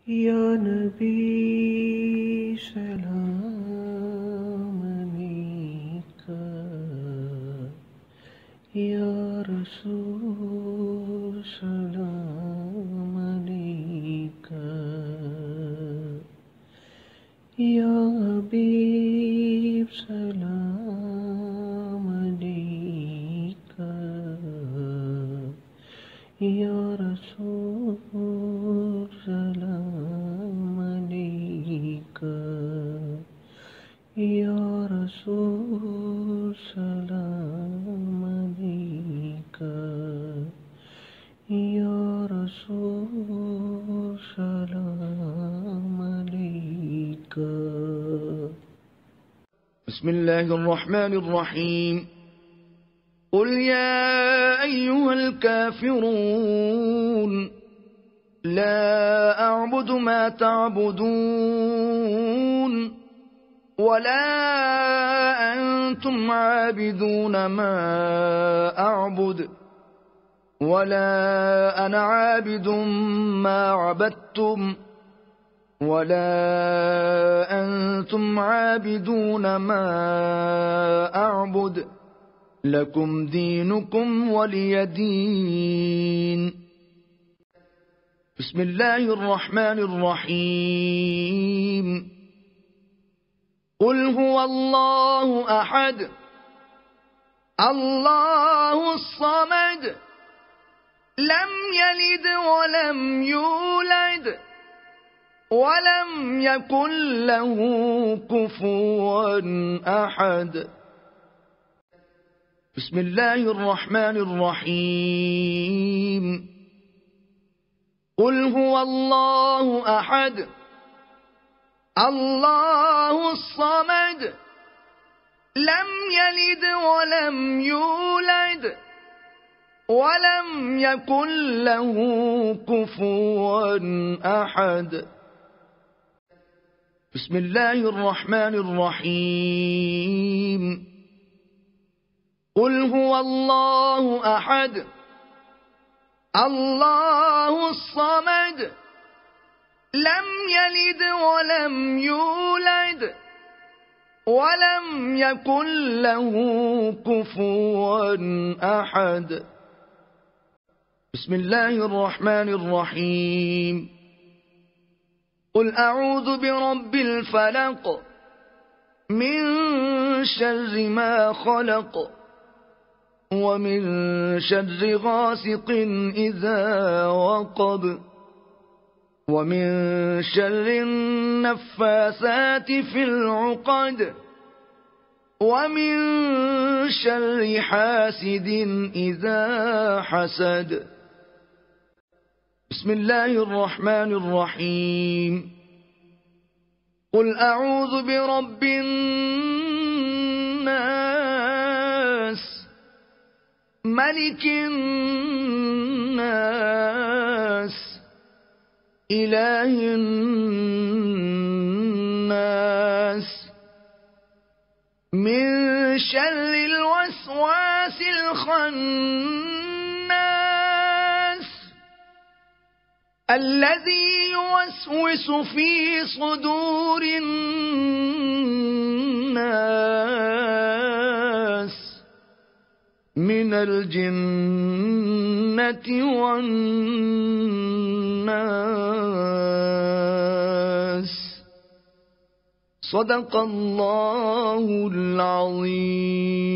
يا نبي سلام عليك، يا رسول سلام عليك، يا حبيب سلام عليك، يا رسول سلام عليك، يا رسول سلام عليك، يا رسول سلام عليك. بسم الله الرحمن الرحيم. قل يا أيها الكافرون لا أعبد ما تعبدون ولا أنتم عابدون ما أعبد ولا أنا عابد ما عبدتم ولا أنتم عابدون ما أعبد لكم دينكم ولي دين. بسم الله الرحمن الرحيم. قل هو الله أحد الله الصمد لم يلد ولم يولد ولم يكن له كفوا أحد. بسم الله الرحمن الرحيم. قل هو الله أحد الله الصمد لم يلد ولم يولد ولم يكن له كفوا أحد. بسم الله الرحمن الرحيم. قل هو الله أحد الله الصمد لم يلد ولم يولد ولم يكن له كفوا أحد. بسم الله الرحمن الرحيم. قل أعوذ برب الفلق من شر ما خلق ومن شر غاسق إذا وقب ومن شر النفاثات في العقد ومن شر حاسد إذا حسد. بسم الله الرحمن الرحيم. قل أعوذ برب الناس ملك الناس إله الناس من شر الوسواس الخناس الذي يوسوس في صدور الناس من الجنة والناس. صدق الله العظيم.